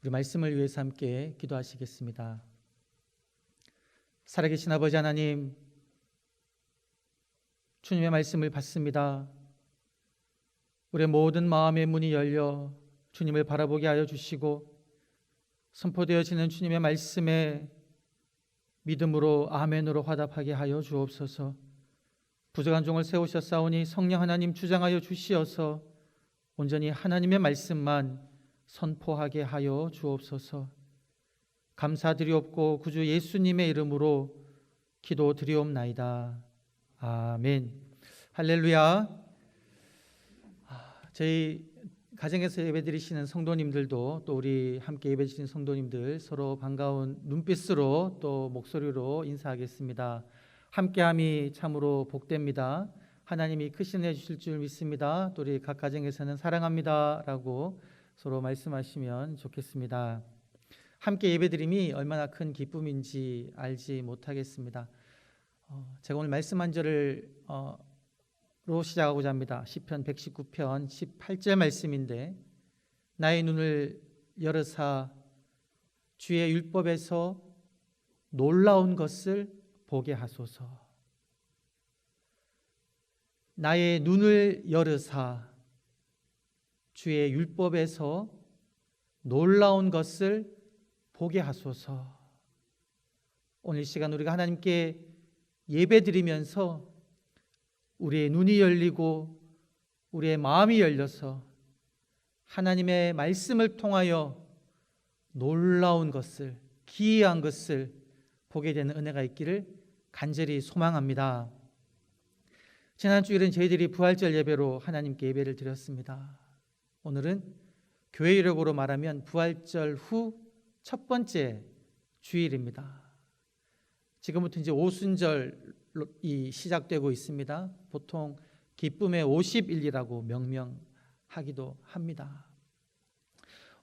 우리 말씀을 위해서 함께 기도하시겠습니다. 살아계신 아버지 하나님, 주님의 말씀을 받습니다. 우리의 모든 마음의 문이 열려 주님을 바라보게 하여 주시고 선포되어지는 주님의 말씀에 믿음으로 아멘으로 화답하게 하여 주옵소서. 부족한 종을 세우셨사오니 성령 하나님 주장하여 주시어서 온전히 하나님의 말씀만 선포하게 하여 주옵소서. 감사드리옵고 구주 예수님의 이름으로 기도드리옵나이다. 아멘. 할렐루야. 저희 가정에서 예배드리시는 성도님들도 또 우리 함께 예배드리시는 성도님들 서로 반가운 눈빛으로 또 목소리로 인사하겠습니다. 함께함이 참으로 복됩니다. 하나님이 크신 해 주실 줄 믿습니다. 또 우리 각 가정에서는 사랑합니다 라고 서로 말씀하시면 좋겠습니다. 함께 예배드림이 얼마나 큰 기쁨인지 알지 못하겠습니다. 제가 오늘 말씀 한 절을 로 시작하고자 합니다. 시편 119편 18절 말씀인데, 나의 눈을 열으사 주의 율법에서 놀라운 것을 보게 하소서. 나의 눈을 열으사 주의 율법에서 놀라운 것을 보게 하소서. 오늘 이 시간 우리가 하나님께 예배드리면서 우리의 눈이 열리고 우리의 마음이 열려서 하나님의 말씀을 통하여 놀라운 것을, 기이한 것을 보게 되는 은혜가 있기를 간절히 소망합니다. 지난 주일은 저희들이 부활절 예배로 하나님께 예배를 드렸습니다. 오늘은 교회 이력으로 말하면 부활절 후 첫 번째 주일입니다. 지금부터 이제 오순절이 시작되고 있습니다. 보통 기쁨의 50일이라고 명명하기도 합니다.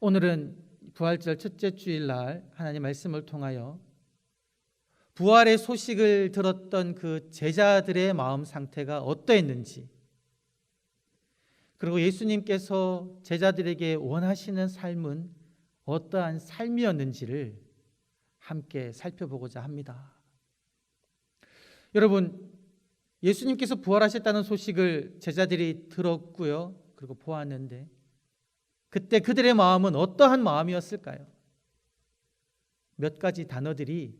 오늘은 부활절 첫째 주일날 하나님 말씀을 통하여 부활의 소식을 들었던 그 제자들의 마음 상태가 어떠했는지, 그리고 예수님께서 제자들에게 원하시는 삶은 어떠한 삶이었는지를 함께 살펴보고자 합니다. 여러분, 예수님께서 부활하셨다는 소식을 제자들이 들었고요, 그리고 보았는데 그때 그들의 마음은 어떠한 마음이었을까요? 몇 가지 단어들이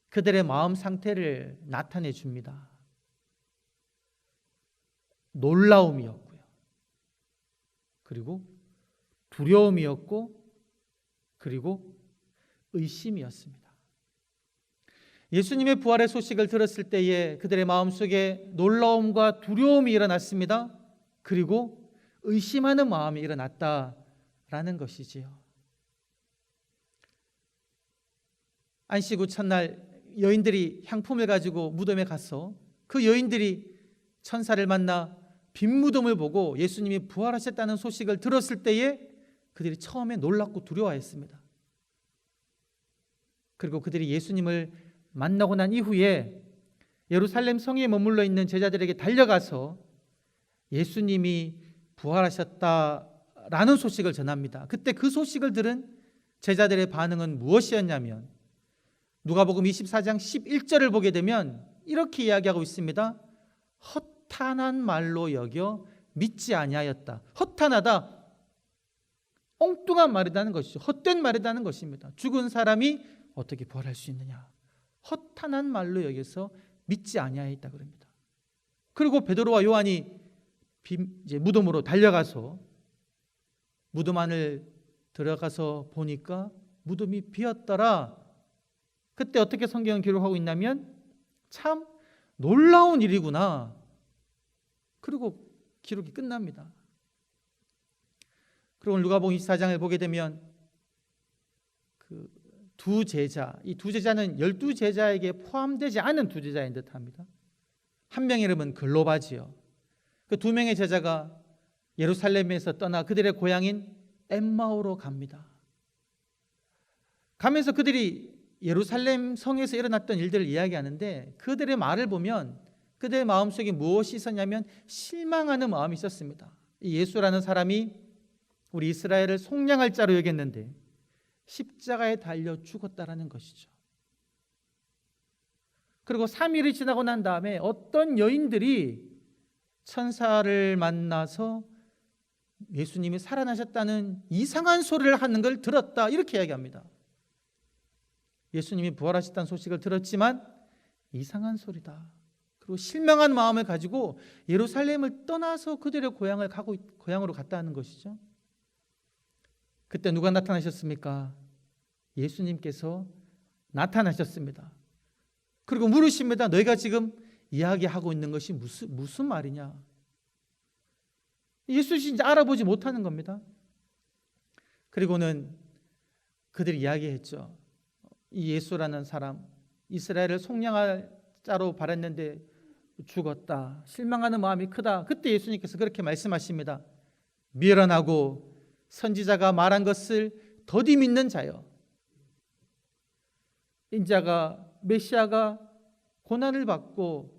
그들의 마음 상태를 나타내 줍니다. 놀라움이었고요, 그리고 두려움이었고, 그리고 의심이었습니다. 예수님의 부활의 소식을 들었을 때에 그들의 마음속에 놀라움과 두려움이 일어났습니다. 그리고 의심하는 마음이 일어났다라는 것이지요. 안식 후 첫날 여인들이 향품을 가지고 무덤에 가서 그 여인들이 천사를 만나 빈 무덤을 보고 예수님이 부활하셨다는 소식을 들었을 때에 그들이 처음에 놀랍고 두려워했습니다. 그리고 그들이 예수님을 만나고 난 이후에 예루살렘 성에 머물러 있는 제자들에게 달려가서 예수님이 부활하셨다라는 소식을 전합니다. 그때 그 소식을 들은 제자들의 반응은 무엇이었냐면, 누가복음 24장 11절을 보게 되면 이렇게 이야기하고 있습니다. 허탄한 말로 여겨 믿지 아니하였다. 허탄하다, 엉뚱한 말이라는 것이죠. 헛된 말이라는 것입니다. 죽은 사람이 어떻게 부활할 수 있느냐, 허탄한 말로 여겨서 믿지 아니하였다 그럽니다. 그리고 베드로와 요한이 이제 무덤으로 달려가서 무덤 안을 들어가서 보니까 무덤이 비었더라. 그때 어떻게 성경은 기록하고 있냐면, 참 놀라운 일이구나. 그리고 기록이 끝납니다. 그리고 누가복음 24장을 보게 되면 그 두 제자, 이 두 제자는 12제자에게 포함되지 않은 두 제자인 듯합니다. 한 명의 이름은 글로바지요. 그 두 명의 제자가 예루살렘에서 떠나 그들의 고향인 엠마오로 갑니다. 가면서 그들이 예루살렘 성에서 일어났던 일들을 이야기하는데, 그들의 말을 보면 그들의 마음속에 무엇이 있었냐면 실망하는 마음이 있었습니다. 이 예수라는 사람이 우리 이스라엘을 속량할 자로 여겼는데 십자가에 달려 죽었다라는 것이죠. 그리고 3일이 지나고 난 다음에 어떤 여인들이 천사를 만나서 예수님이 살아나셨다는 이상한 소리를 하는 걸 들었다, 이렇게 이야기합니다. 예수님이 부활하셨다는 소식을 들었지만 이상한 소리다. 그리고 실망한 마음을 가지고 예루살렘을 떠나서 그들의 고향으로 갔다 하는 것이죠. 그때 누가 나타나셨습니까? 예수님께서 나타나셨습니다. 그리고 물으십니다. 너희가 지금 이야기하고 있는 것이 무슨 말이냐? 예수신지 알아보지 못하는 겁니다. 그리고는 그들이 이야기했죠. 이 예수라는 사람, 이스라엘을 속량할 자로 바랐는데 죽었다. 실망하는 마음이 크다. 그때 예수님께서 그렇게 말씀하십니다. 미련하고 선지자가 말한 것을 더디 믿는 자여. 인자가, 메시아가 고난을 받고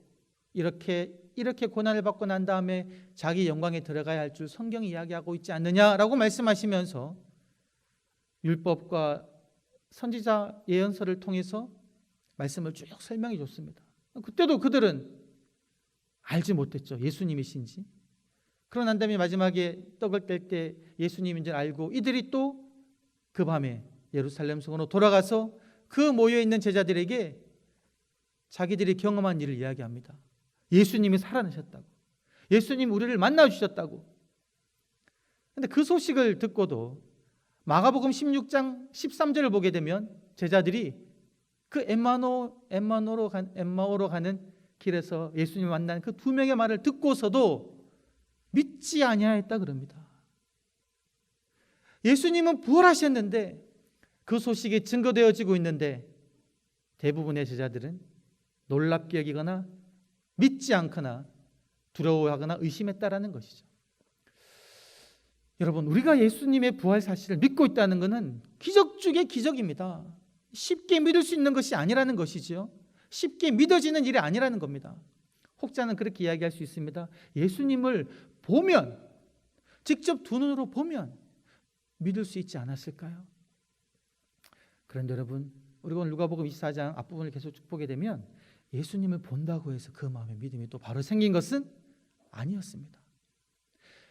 이렇게 고난을 받고 난 다음에 자기 영광에 들어가야 할 줄 성경이 이야기하고 있지 않느냐라고 말씀하시면서 율법과 선지자 예언서를 통해서 말씀을 쭉 설명해 줬습니다. 그때도 그들은 알지 못했죠. 예수님이신지. 그러고 난 다음에 마지막에 떡을 뗄 때 예수님인 줄 알고 이들이 또 그 밤에 예루살렘 성으로 돌아가서 그 모여있는 제자들에게 자기들이 경험한 일을 이야기합니다. 예수님이 살아나셨다고, 예수님 우리를 만나주셨다고. 그런데 그 소식을 듣고도 마가복음 16장 13절을 보게 되면 제자들이 그 엠마오로 가는 길에서 예수님을 만난 그 두 명의 말을 듣고서도 믿지 아니하였다 그럽니다. 예수님은 부활하셨는데 그 소식이 증거되어지고 있는데 대부분의 제자들은 놀랍게 여기거나 믿지 않거나 두려워하거나 의심했다라는 것이죠. 여러분, 우리가 예수님의 부활 사실을 믿고 있다는 것은 기적 중의 기적입니다. 쉽게 믿을 수 있는 것이 아니라는 것이죠. 쉽게 믿어지는 일이 아니라는 겁니다. 혹자는 그렇게 이야기할 수 있습니다. 예수님을 보면, 직접 두 눈으로 보면 믿을 수 있지 않았을까요? 그런데 여러분, 우리가 오늘 누가복음 24장 앞부분을 계속 쭉 보게 되면 예수님을 본다고 해서 그 마음에 믿음이 또 바로 생긴 것은 아니었습니다.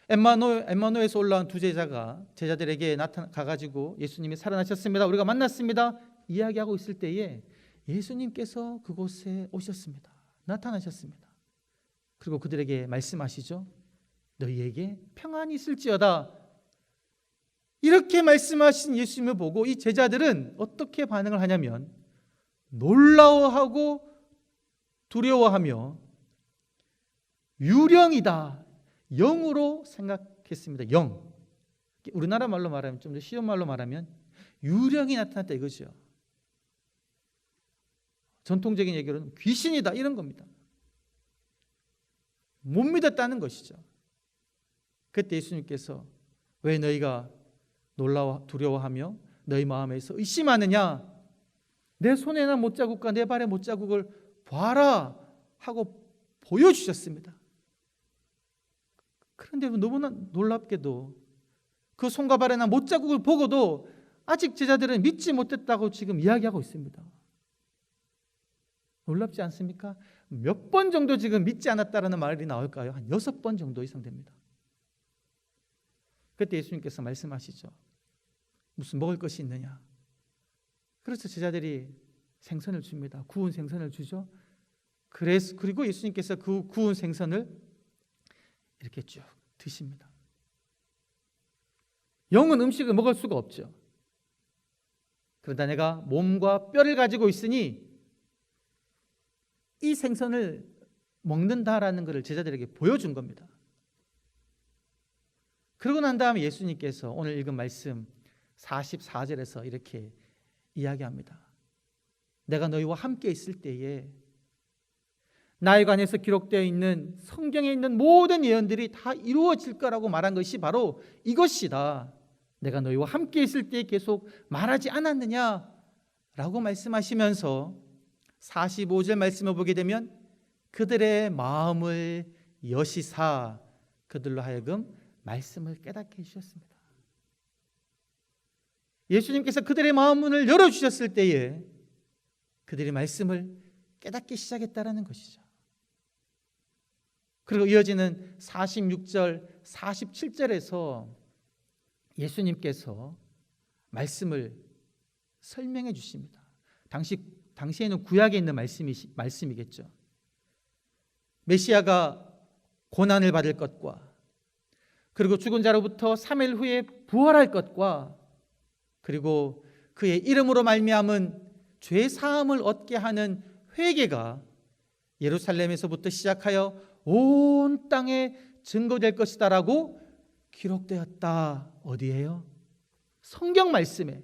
엠마누에서 올라온 두 제자가 제자들에게 가가지고 예수님이 살아나셨습니다, 우리가 만났습니다 이야기하고 있을 때에 예수님께서 그곳에 오셨습니다. 나타나셨습니다. 그리고 그들에게 말씀하시죠. 너희에게 평안이 있을지어다. 이렇게 말씀하신 예수님을 보고 이 제자들은 어떻게 반응을 하냐면 놀라워하고 두려워하며 유령이다, 영으로 생각했습니다. 영. 우리나라 말로 말하면, 좀 더 쉬운 말로 말하면 유령이 나타났다 이거죠. 전통적인 얘기로는 귀신이다 이런 겁니다. 못 믿었다는 것이죠. 그때 예수님께서 왜 너희가 놀라워 두려워하며 너희 마음에서 의심하느냐, 내 손에나 못자국과 내 발의 못자국을 봐라 하고 보여주셨습니다. 그런데 너무나 놀랍게도 그 손과 발에나 못자국을 보고도 아직 제자들은 믿지 못했다고 지금 이야기하고 있습니다. 놀랍지 않습니까? 몇 번 정도 지금 믿지 않았다라는 말이 나올까요? 한 6번 정도 이상 됩니다. 그때 예수님께서 말씀하시죠. 무슨 먹을 것이 있느냐? 그래서 제자들이 생선을 줍니다. 구운 생선을 주죠. 그리고 예수님께서 그 구운 생선을 이렇게 쭉 드십니다. 영은 음식을 먹을 수가 없죠. 그러다 내가 몸과 뼈를 가지고 있으니 이 생선을 먹는다라는 것을 제자들에게 보여준 겁니다. 그러고 난 다음에 예수님께서 오늘 읽은 말씀 44절에서 이렇게 이야기합니다. 내가 너희와 함께 있을 때에 나에 관해서 기록되어 있는 성경에 있는 모든 예언들이 다 이루어질 거라고 말한 것이 바로 이것이다. 내가 너희와 함께 있을 때에 계속 말하지 않았느냐라고 말씀하시면서 45절 말씀을 보게 되면 그들의 마음을 여시사 그들로 하여금 말씀을 깨닫게 해주셨습니다. 예수님께서 그들의 마음 문을 열어주셨을 때에 그들이 말씀을 깨닫기 시작했다라는 것이죠. 그리고 이어지는 46절, 47절에서 예수님께서 말씀을 설명해 주십니다. 당시에는 구약에 있는 말씀이겠죠. 메시아가 고난을 받을 것과 그리고 죽은 자로부터 3일 후에 부활할 것과 그리고 그의 이름으로 말미암은 죄 사함을 얻게 하는 회개가 예루살렘에서부터 시작하여 온 땅에 증거될 것이다라고 기록되었다. 어디에요? 성경 말씀에,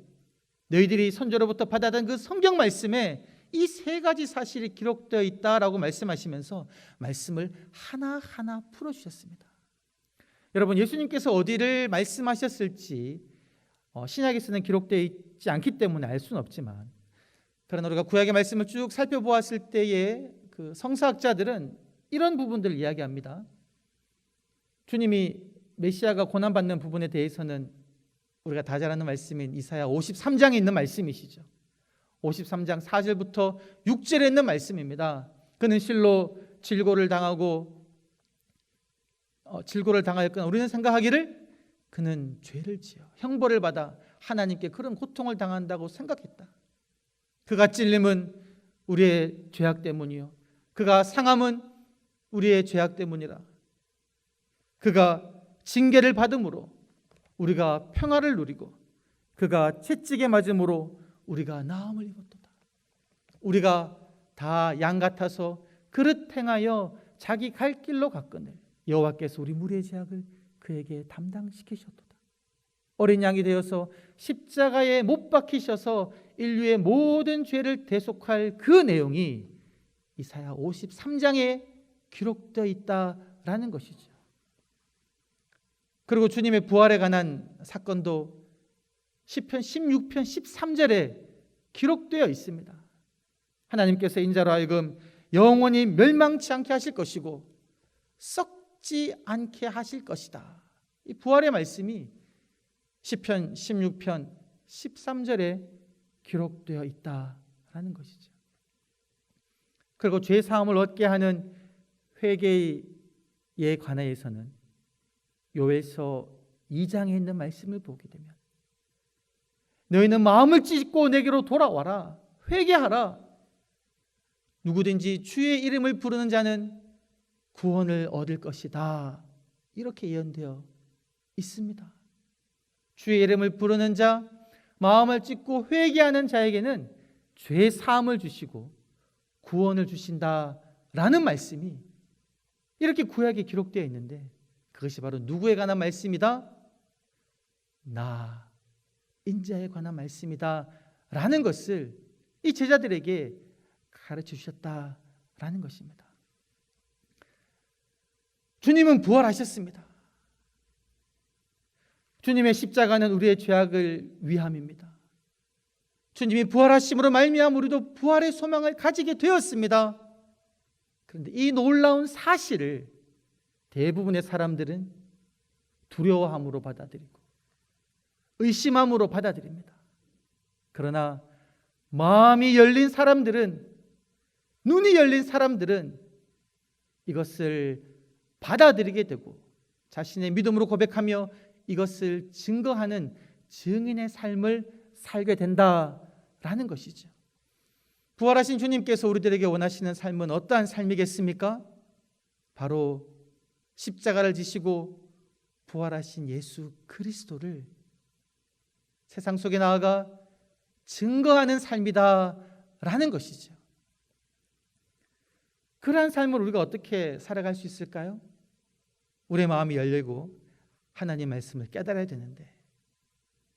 너희들이 선조로부터 받아든 그 성경 말씀에 이 세 가지 사실이 기록되어 있다라고 말씀하시면서 말씀을 하나하나 풀어주셨습니다. 여러분, 예수님께서 어디를 말씀하셨을지 신약에서는 기록되어 있지 않기 때문에 알 수는 없지만, 그러나 우리가 구약의 말씀을 쭉 살펴보았을 때에 그 성서학자들은 이런 부분들을 이야기합니다. 주님이 메시아가 고난받는 부분에 대해서는 우리가 다 잘 아는 말씀인 이사야 53장에 있는 말씀이시죠. 53장 4절부터 6절에 있는 말씀입니다. 그는 실로 질고를 당하였거나 우리는 생각하기를 그는 죄를 지어 형벌을 받아 하나님께 그런 고통을 당한다고 생각했다. 그가 찔림은 우리의 죄악 때문이요 그가 상함은 우리의 죄악 때문이라. 그가 징계를 받음으로 우리가 평화를 누리고 그가 채찍에 맞음으로 우리가 나음을 입었도다. 우리가 다 양 같아서 그릇 행하여 자기 갈 길로 갔거늘 여호와께서 우리 무리의 죄악을 그에게 담당시키셨도다. 어린 양이 되어서 십자가에 못 박히셔서 인류의 모든 죄를 대속할 그 내용이 이사야 53장에 기록되어 있다라는 것이죠. 그리고 주님의 부활에 관한 사건도 시편 16편 13절에 기록되어 있습니다. 하나님께서 인자로 하여금 영원히 멸망치 않게 하실 것이고 썩지 않게 하실 것이다. 이 부활의 말씀이 시편 16편 13절에 기록되어 있다라는 것이죠. 그리고 죄 사함을 얻게 하는 회개에 관하여서는 요엘서 2장에 있는 말씀을 보게 되면 너희는 마음을 찢고 내게로 돌아와라. 회개하라. 누구든지 주의 이름을 부르는 자는 구원을 얻을 것이다. 이렇게 예언되어 있습니다. 주의 이름을 부르는 자, 마음을 찢고 회개하는 자에게는 죄 사함을 주시고 구원을 주신다라는 말씀이 이렇게 구약에 기록되어 있는데 그것이 바로 누구에 관한 말씀이다? 나 인자에 관한 말씀이다 라는 것을 이 제자들에게 가르쳐 주셨다라는 것입니다. 주님은 부활하셨습니다. 주님의 십자가는 우리의 죄악을 위함입니다. 주님이 부활하심으로 말미암아 우리도 부활의 소망을 가지게 되었습니다. 그런데 이 놀라운 사실을 대부분의 사람들은 두려워함으로 받아들이고 의심함으로 받아들입니다. 그러나 마음이 열린 사람들은, 눈이 열린 사람들은 이것을 받아들이게 되고 자신의 믿음으로 고백하며 이것을 증거하는 증인의 삶을 살게 된다라는 것이죠. 부활하신 주님께서 우리들에게 원하시는 삶은 어떠한 삶이겠습니까? 바로 십자가를 지시고 부활하신 예수 그리스도를 세상 속에 나아가 증거하는 삶이다라는 것이죠. 그러한 삶을 우리가 어떻게 살아갈 수 있을까요? 우리의 마음이 열리고 하나님 말씀을 깨달아야 되는데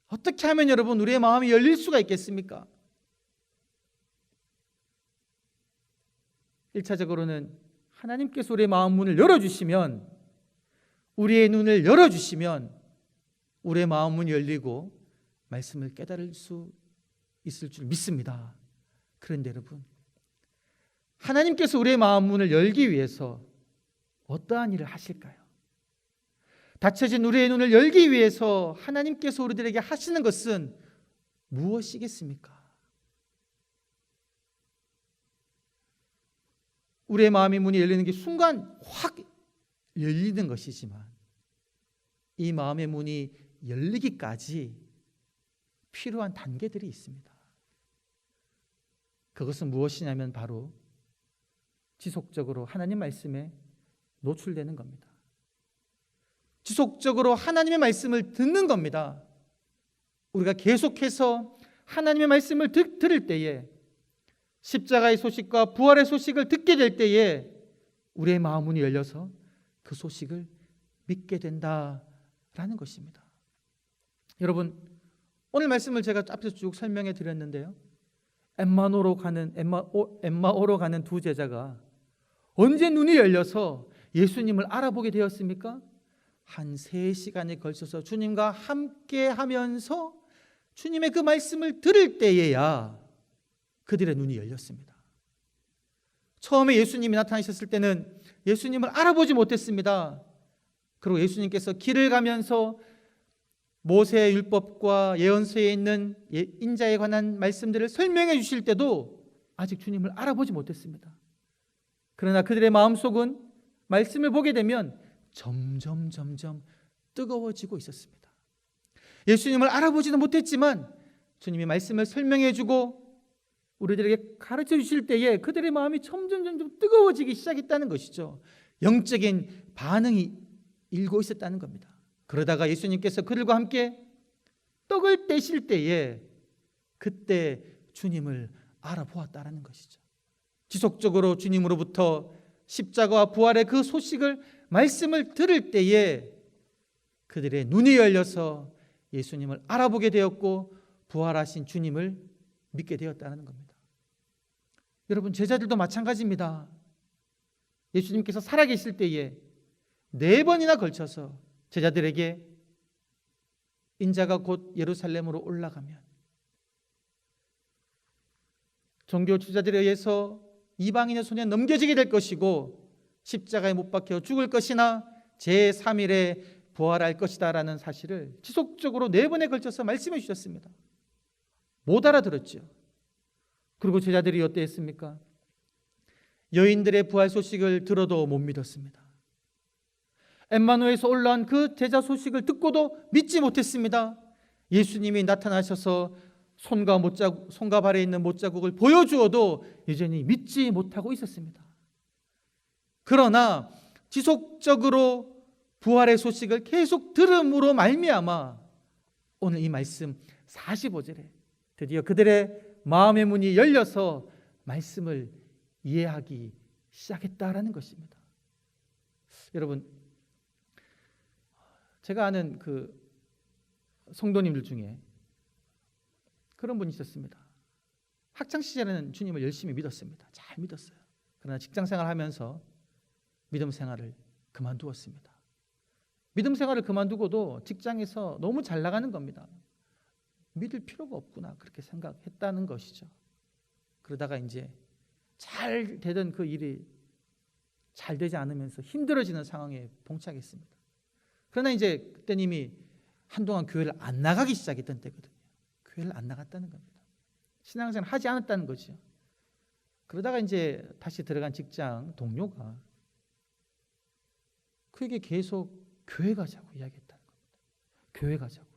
어떻게 하면 여러분 우리의 마음이 열릴 수가 있겠습니까? 1차적으로는 하나님께서 우리의 마음 문을 열어주시면, 우리의 눈을 열어주시면 우리의 마음 문이 열리고 말씀을 깨달을 수 있을 줄 믿습니다. 그런데 여러분, 하나님께서 우리의 마음 문을 열기 위해서 어떠한 일을 하실까요? 닫혀진 우리의 눈을 열기 위해서 하나님께서 우리들에게 하시는 것은 무엇이겠습니까? 우리의 마음의 문이 열리는 게 순간 확 열리는 것이지만 이 마음의 문이 열리기까지 필요한 단계들이 있습니다. 그것은 무엇이냐면 바로 지속적으로 하나님 말씀에 노출되는 겁니다. 지속적으로 하나님의 말씀을 듣는 겁니다. 우리가 계속해서 하나님의 말씀을 들을 때에, 십자가의 소식과 부활의 소식을 듣게 될 때에 우리의 마음 문이 열려서 그 소식을 믿게 된다라는 것입니다. 여러분, 오늘 말씀을 제가 앞에서 쭉 설명해 드렸는데요, 엠마오로 가는 두 제자가 언제 눈이 열려서 예수님을 알아보게 되었습니까? 한 3시간에 걸쳐서 주님과 함께 하면서 주님의 그 말씀을 들을 때에야 그들의 눈이 열렸습니다. 처음에 예수님이 나타나셨을 때는 예수님을 알아보지 못했습니다. 그리고 예수님께서 길을 가면서 모세의 율법과 예언서에 있는 인자에 관한 말씀들을 설명해 주실 때도 아직 주님을 알아보지 못했습니다. 그러나 그들의 마음속은 말씀을 보게 되면 점점 뜨거워지고 있었습니다. 예수님을 알아보지도 못했지만 주님이 말씀을 설명해 주고 우리들에게 가르쳐 주실 때에 그들의 마음이 점점 뜨거워지기 시작했다는 것이죠. 영적인 반응이 일고 있었다는 겁니다. 그러다가 예수님께서 그들과 함께 떡을 떼실 때에 그때 주님을 알아보았다는 것이죠. 지속적으로 주님으로부터 십자가와 부활의 그 소식을, 말씀을 들을 때에 그들의 눈이 열려서 예수님을 알아보게 되었고 부활하신 주님을 믿게 되었다는 겁니다. 여러분, 제자들도 마찬가지입니다. 예수님께서 살아계실 때에 4번이나 걸쳐서 제자들에게 인자가 곧 예루살렘으로 올라가면 종교 지도자들에 의해서 이방인의 손에 넘겨지게 될 것이고 십자가에 못 박혀 죽을 것이나 제3일에 부활할 것이다 라는 사실을 지속적으로 4번에 걸쳐서 말씀해 주셨습니다. 못 알아들었죠. 그리고 제자들이 어땠습니까? 여인들의 부활 소식을 들어도 못 믿었습니다. 엠마누에서 올라온 그 제자 소식을 듣고도 믿지 못했습니다. 예수님이 나타나셔서 손과 발에 있는 못자국을 보여주어도 여전히 믿지 못하고 있었습니다. 그러나 지속적으로 부활의 소식을 계속 들음으로 말미암아 오늘 이 말씀 45절에 드디어 그들의 마음의 문이 열려서 말씀을 이해하기 시작했다라는 것입니다. 여러분, 제가 아는 그 성도님들 중에 그런 분이 있었습니다. 학창 시절에는 주님을 열심히 믿었습니다. 잘 믿었어요. 그러나 직장 생활하면서 믿음 생활을 그만두었습니다. 믿음 생활을 그만두고도 직장에서 너무 잘 나가는 겁니다. 믿을 필요가 없구나 그렇게 생각했다는 것이죠. 그러다가 이제 잘 되던 그 일이 잘 되지 않으면서 힘들어지는 상황에 봉착했습니다. 그러나 이제 그때는 이미 한동안 교회를 안 나가기 시작했던 때거든요. 교회를 안 나갔다는 겁니다. 신앙생활 하지 않았다는 거죠. 그러다가 이제 다시 들어간 직장 동료가 그에게 계속 교회 가자고 이야기했다는 겁니다. 교회 가자고.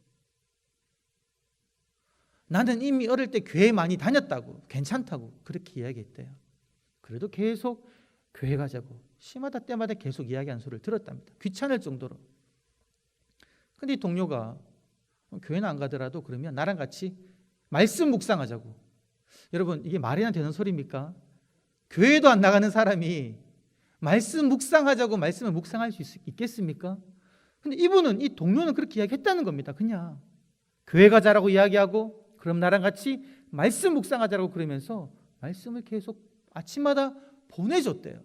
나는 이미 어릴 때 교회 많이 다녔다고, 괜찮다고 그렇게 이야기했대요. 그래도 계속 교회 가자고 심하다 때마다 계속 이야기하는 소리를 들었답니다. 귀찮을 정도로. 근데 이 동료가 교회는 안 가더라도 그러면 나랑 같이 말씀 묵상하자고. 여러분, 이게 말이나 되는 소리입니까? 교회도 안 나가는 사람이 말씀 묵상하자고 말씀을 묵상할 수 있겠습니까? 근데 이분은, 이 동료는 그렇게 이야기했다는 겁니다. 그냥 교회 가자라고 이야기하고 그럼 나랑 같이 말씀 묵상하자라고 그러면서 말씀을 계속 아침마다 보내줬대요.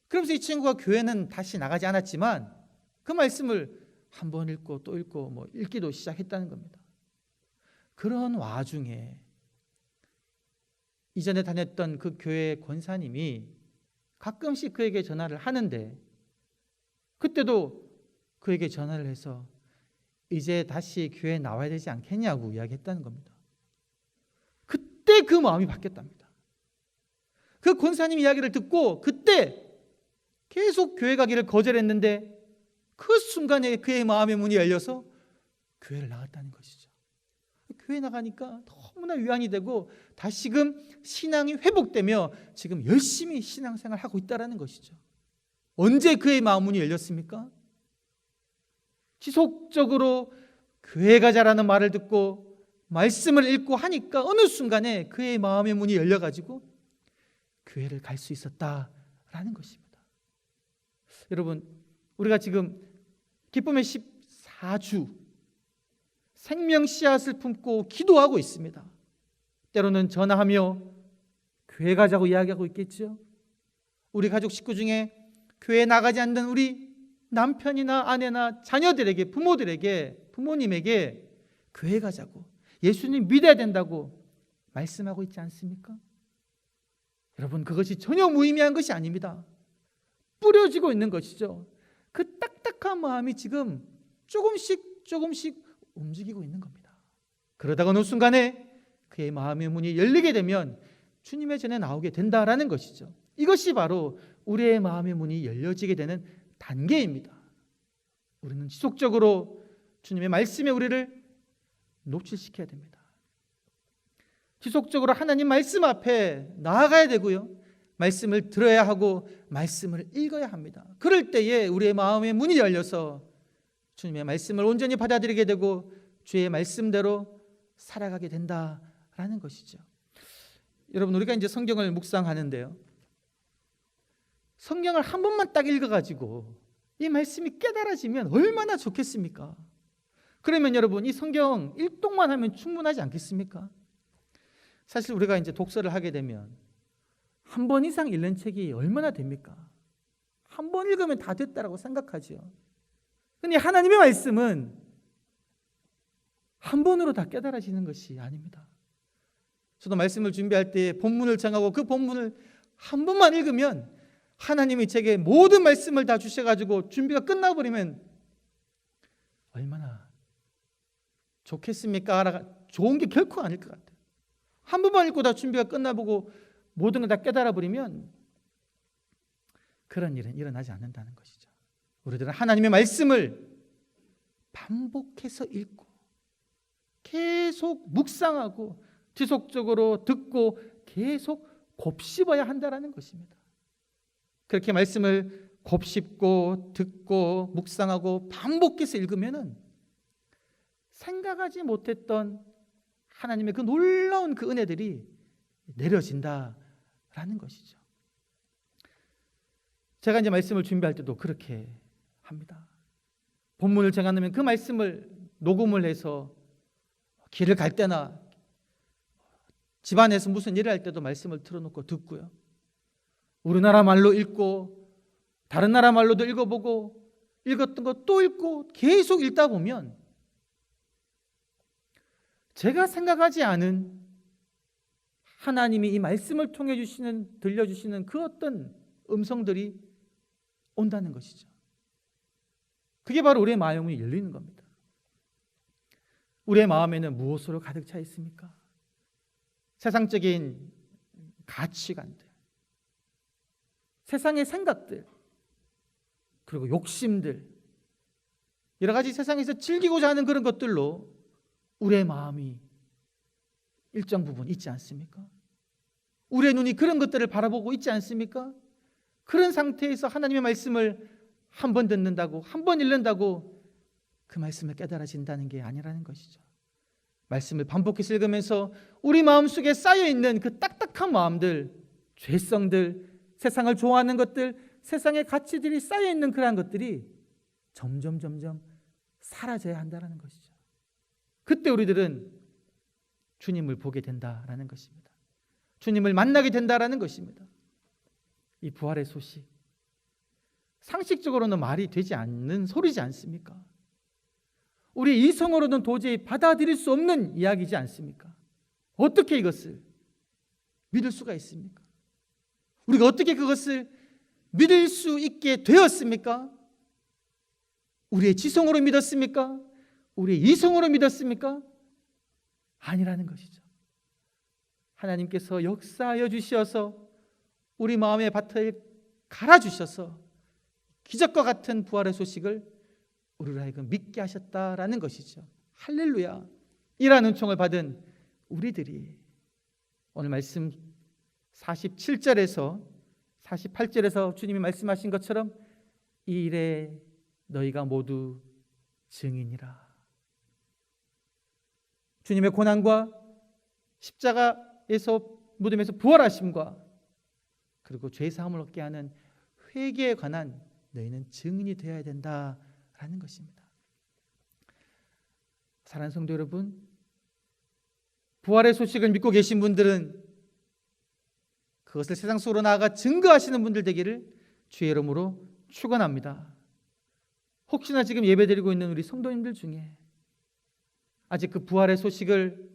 그러면서 이 친구가 교회는 다시 나가지 않았지만 그 말씀을 한 번 읽고 또 읽고 뭐 읽기도 시작했다는 겁니다. 그런 와중에 이전에 다녔던 그 교회 권사님이 가끔씩 그에게 전화를 하는데 그때도 그에게 전화를 해서 이제 다시 교회에 나와야 되지 않겠냐고 이야기했다는 겁니다. 그때 그 마음이 바뀌었답니다. 그 권사님 이야기를 듣고 그때 계속 교회 가기를 거절했는데 그 순간에 그의 마음의 문이 열려서 교회를 나갔다는 것이죠. 교회 나가니까 너무나 위안이 되고 다시금 신앙이 회복되며 지금 열심히 신앙생활을 하고 있다는 것이죠. 언제 그의 마음 문이 열렸습니까? 지속적으로 교회 가자라는 말을 듣고 말씀을 읽고 하니까 어느 순간에 그의 마음의 문이 열려가지고 교회를 갈 수 있었다라는 것입니다. 여러분, 우리가 지금 기쁨의 14주 생명 씨앗을 품고 기도하고 있습니다. 때로는 전화하며 교회 가자고 이야기하고 있겠죠. 우리 가족 식구 중에 교회 나가지 않는 우리 남편이나 아내나 자녀들에게, 부모님에게 교회 가자고, 예수님 믿어야 된다고 말씀하고 있지 않습니까? 여러분, 그것이 전혀 무의미한 것이 아닙니다. 뿌려지고 있는 것이죠. 그 딱딱한 마음이 지금 조금씩 움직이고 있는 겁니다. 그러다가 어느 순간에 그의 마음의 문이 열리게 되면 주님의 전에 나오게 된다라는 것이죠. 이것이 바로 우리의 마음의 문이 열려지게 되는 단계입니다. 우리는 지속적으로 주님의 말씀에 우리를 노출시켜야 됩니다. 지속적으로 하나님 말씀 앞에 나아가야 되고요. 말씀을 들어야 하고 말씀을 읽어야 합니다. 그럴 때에 우리의 마음의 문이 열려서 주님의 말씀을 온전히 받아들이게 되고 주의 말씀대로 살아가게 된다라는 것이죠. 여러분, 우리가 이제 성경을 묵상하는데요, 성경을 한 번만 딱 읽어가지고 이 말씀이 깨달아지면 얼마나 좋겠습니까? 그러면 여러분, 이 성경 일독만 하면 충분하지 않겠습니까? 사실 우리가 이제 독서를 하게 되면 한 번 이상 읽는 책이 얼마나 됩니까? 한 번 읽으면 다 됐다라고 생각하죠. 그런데 하나님의 말씀은 한 번으로 다 깨달아지는 것이 아닙니다. 저도 말씀을 준비할 때 본문을 정하고 그 본문을 한 번만 읽으면 하나님이 제게 모든 말씀을 다 주셔가지고 준비가 끝나버리면 얼마나 좋겠습니까? 좋은 게 결코 아닐 것 같아요. 한 번만 읽고 다 준비가 끝나보고 모든 걸 다 깨달아버리면 그런 일은 일어나지 않는다는 것이죠. 우리들은 하나님의 말씀을 반복해서 읽고 계속 묵상하고 지속적으로 듣고 계속 곱씹어야 한다는 것입니다. 그렇게 말씀을 곱씹고 듣고 묵상하고 반복해서 읽으면은 생각하지 못했던 하나님의 그 놀라운 그 은혜들이 내려진다라는 것이죠. 제가 이제 말씀을 준비할 때도 그렇게 합니다. 본문을 정하면 그 말씀을 녹음을 해서 길을 갈 때나 집안에서 무슨 일을 할 때도 말씀을 틀어놓고 듣고요. 우리나라 말로 읽고 다른 나라 말로도 읽어보고 읽었던 거 또 읽고 계속 읽다 보면 제가 생각하지 않은 하나님이 이 말씀을 통해 들려주시는 그 어떤 음성들이 온다는 것이죠. 그게 바로 우리의 마음이 열리는 겁니다. 우리의 마음에는 무엇으로 가득 차 있습니까? 세상적인 가치관들, 세상의 생각들, 그리고 욕심들, 여러 가지 세상에서 즐기고자 하는 그런 것들로 우리의 마음이 일정 부분 있지 않습니까? 우리의 눈이 그런 것들을 바라보고 있지 않습니까? 그런 상태에서 하나님의 말씀을 한 번 듣는다고, 한 번 읽는다고 그 말씀을 깨달아진다는 게 아니라는 것이죠. 말씀을 반복해서 읽으면서 우리 마음속에 쌓여있는 그 딱딱한 마음들, 죄성들, 세상을 좋아하는 것들, 세상의 가치들이 쌓여있는 그러한 것들이 점점 사라져야 한다는 것이죠. 그때 우리들은 주님을 보게 된다라는 것입니다. 주님을 만나게 된다라는 것입니다. 이 부활의 소식, 상식적으로는 말이 되지 않는 소리지 않습니까? 우리 이성으로는 도저히 받아들일 수 없는 이야기지 않습니까? 어떻게 이것을 믿을 수가 있습니까? 우리가 어떻게 그것을 믿을 수 있게 되었습니까? 우리의 지성으로 믿었습니까? 우리의 이성으로 믿었습니까? 아니라는 것이죠. 하나님께서 역사하여 주시어서 우리 마음의 밭을 갈아주셔서 기적과 같은 부활의 소식을 우리로 하여금 믿게 하셨다라는 것이죠. 할렐루야. 이러한 은총을 받은 우리들이 오늘 말씀 47절에서 48절에서 주님이 말씀하신 것처럼 이 일에 너희가 모두 증인이라. 주님의 고난과 십자가에서 무덤에서 부활하심과 그리고 죄사함을 얻게 하는 회개에 관한 너희는 증인이 되어야 된다라는 것입니다. 사랑하는 성도 여러분, 부활의 소식을 믿고 계신 분들은 그것을 세상 속으로 나아가 증거하시는 분들 되기를 주의 이름으로 축원합니다. 혹시나 지금 예배드리고 있는 우리 성도님들 중에 아직 그 부활의 소식을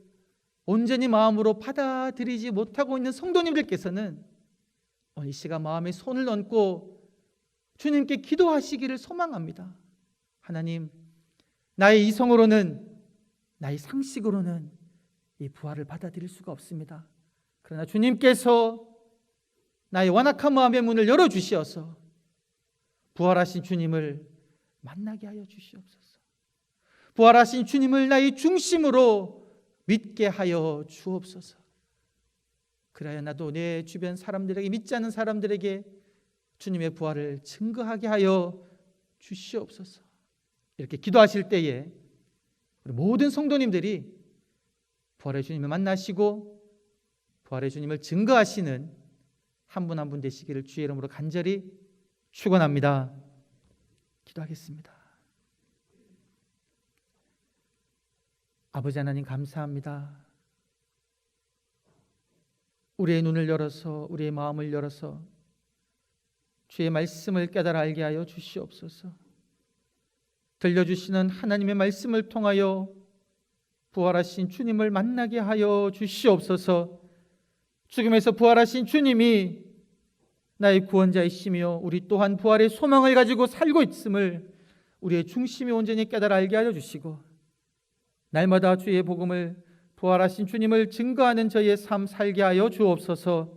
온전히 마음으로 받아들이지 못하고 있는 성도님들께서는 오늘 이 시간 마음에 손을 얹고 주님께 기도하시기를 소망합니다. 하나님, 나의 이성으로는, 나의 상식으로는 이 부활을 받아들일 수가 없습니다. 그러나 주님께서 나의 완악한 마음의 문을 열어주시어서 부활하신 주님을 만나게 하여 주시옵소서. 부활하신 주님을 나의 중심으로 믿게 하여 주옵소서. 그래야 나도 내 주변 사람들에게, 믿지 않는 사람들에게 주님의 부활을 증거하게 하여 주시옵소서. 이렇게 기도하실 때에 우리 모든 성도님들이 부활의 주님을 만나시고 부활의 주님을 증거하시는 한 분 한 분 되시기를 주의 이름으로 간절히 축원합니다. 기도하겠습니다. 아버지 하나님, 감사합니다. 우리의 눈을 열어서, 우리의 마음을 열어서 주의 말씀을 깨달아 알게 하여 주시옵소서. 들려주시는 하나님의 말씀을 통하여 부활하신 주님을 만나게 하여 주시옵소서. 죽음에서 부활하신 주님이 나의 구원자이시며 우리 또한 부활의 소망을 가지고 살고 있음을 우리의 중심이 온전히 깨달아 알게 하여 주시고, 날마다 주의 복음을, 부활하신 주님을 증거하는 저희의 삶 살게 하여 주옵소서.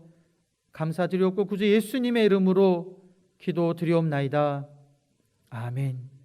감사드리옵고 구주 예수님의 이름으로 기도드리옵나이다. 아멘.